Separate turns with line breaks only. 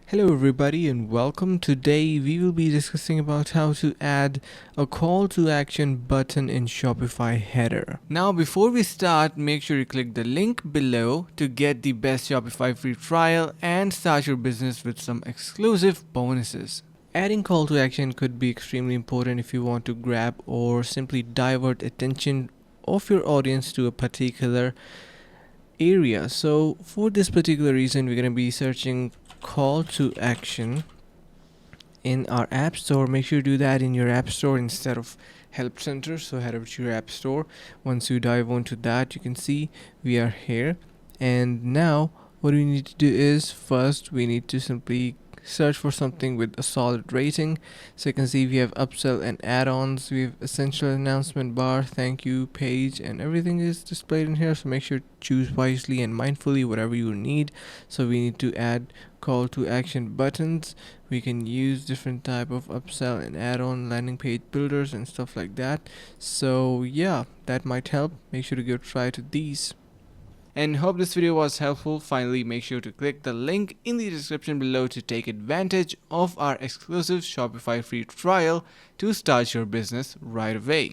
Hello everybody and welcome. Today we will be discussing about how to add a call to action button in Shopify header. Now before we start, make sure you click the link below to get the best Shopify free trial and start your business with some exclusive bonuses. Adding call to action could be extremely important if you want to grab or simply divert attention of your audience to a particular area. So for this particular reason, we're going to be searching call to action in our app store. Make sure you do that in your app store instead of help center. So head over to your app store. Once you dive onto that, you can see we are here. And now what we need to do is first we need to simply search for something with a solid rating. So you can see we have upsell and add-ons, we have essential announcement bar, thank you page, and everything is displayed in here. So make sure to choose wisely and mindfully whatever you need. So we need to add call to action buttons. We can use different type of upsell and add-on landing page builders and stuff like that. So yeah, that might help. Make sure to give a try to these. And hope this video was helpful. Finally, make sure to click the link in the description below to take advantage of our exclusive Shopify free trial to start your business right away.